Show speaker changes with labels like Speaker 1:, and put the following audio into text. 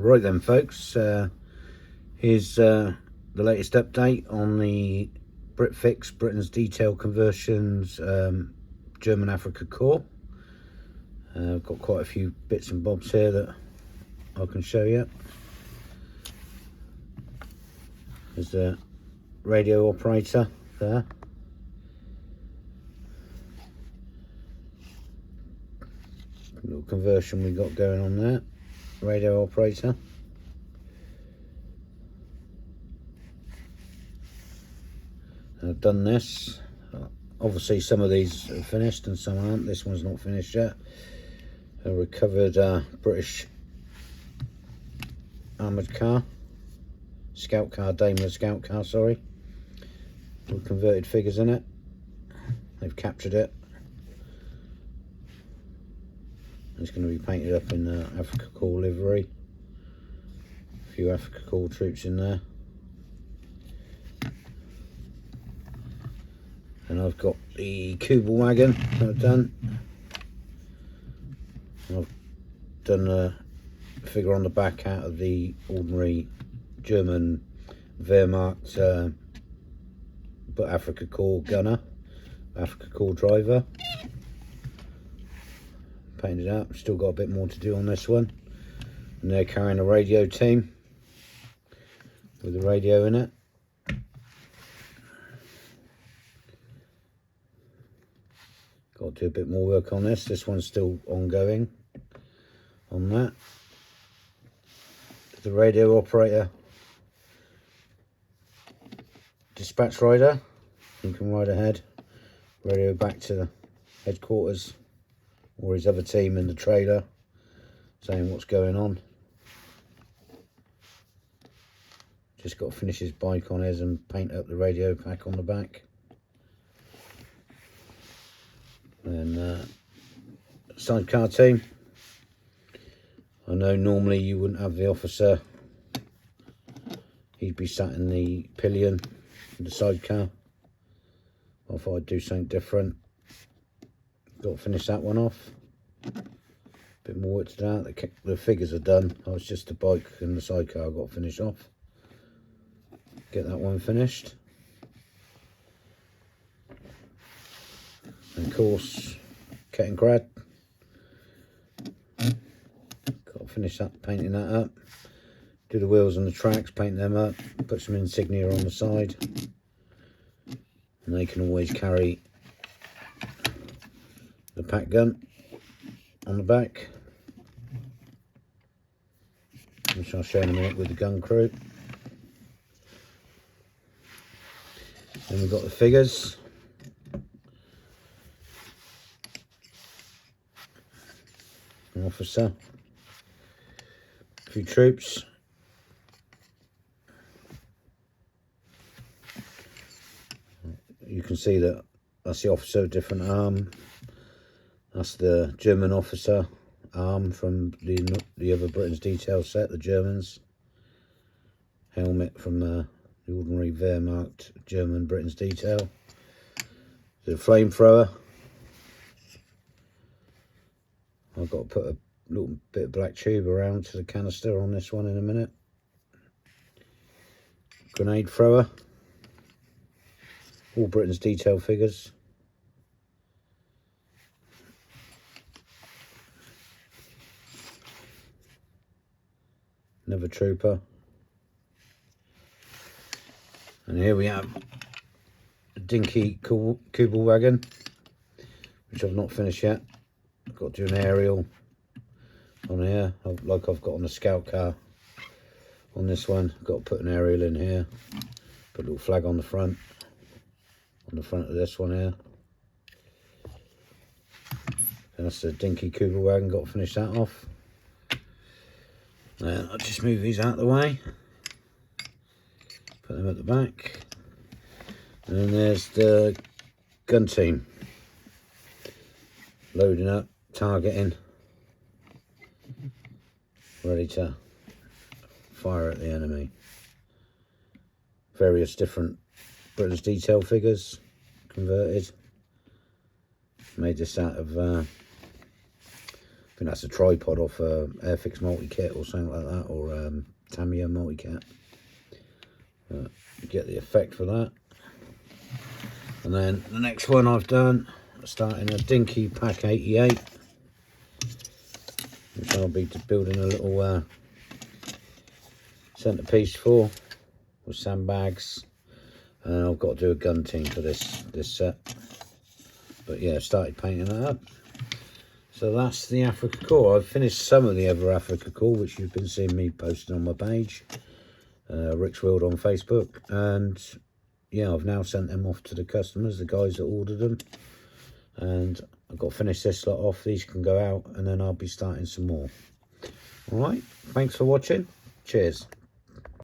Speaker 1: Right then folks, here's the latest update on the britfix, Britain's Detail Conversions German Afrika Korps. I've got quite a few bits and bobs here that I can show you. There's the radio operator there. Little conversion we got going on there. Radio operator. I've done this. Obviously some of these are finished and some aren't. This one's not finished yet. A recovered British armoured car, scout car, Daimler scout car, sorry, with converted figures in it. They've captured it. It's going to be painted up in Afrika Korps livery. A few Afrika Korps troops in there. And I've got the Kubel wagon that I've done. I've done a figure on the back out of the ordinary German Wehrmacht but Afrika Korps gunner, Afrika Korps driver. Painted up, still got a bit more to do on this one. And they're carrying a radio team with the radio in it. Got to do a bit more work on this. This one's still ongoing on that. The radio operator, dispatch rider, you can ride ahead, radio back to the headquarters or his other team in the trailer, saying what's going on. Just got to finish his bike on his and paint up the radio pack on the back. And sidecar team. I know normally you wouldn't have the officer. He'd be sat in the pillion in the sidecar. I thought I'd do something different. Got to finish that one off. Bit more work to do. The figures are done. Oh, it's just the bike and the sidecar I've got to finish off. Get that one finished. And of course, Ket and Grad. Got to finish that, painting that up. Do the wheels and the tracks, paint them up. Put some insignia on the side. And they can always carry the pack gun on the back, which I'll show in a minute with the gun crew. Then we've got the figures. An officer, a few troops. You can see that that's the officer, different arm. That's the German officer arm from the other Britain's Detail set, the Germans. Helmet from the ordinary Wehrmacht German Britain's Detail. The flamethrower. I've got to put a little bit of black tube around to the canister on this one in a minute. Grenade thrower. All Britain's Detail figures. Another trooper. And here we have a dinky Kubel wagon, which I've not finished yet. I've got to do an aerial on here, like I've got on the scout car. On this one, I've got to put an aerial in here. Put a little flag on the front of this one here. And that's the dinky Kubel wagon, got to finish that off. Then I'll just move these out of the way. Put them at the back. And then there's the gun team. Loading up, targeting. Ready to fire at the enemy. Various different Britain's Detail figures converted. Made this out of I think that's a tripod off Airfix multi-kit or something like that, or Tamiya multi-kit. Get the effect for that. And then the next one I've done, starting a Dinky Pack 88, which I'll be building a little centerpiece for, with sandbags. And I've got to do a gun team for this set. But yeah, started painting that up. So that's the Afrika core. I've finished some of the other Afrika core, which you've been seeing me posting on my page, Rick's World on Facebook. And yeah, I've now sent them off to the customers, the guys that ordered them. And I've got to finish this lot off. These can go out, and then I'll be starting some more. All right, thanks for watching. Cheers.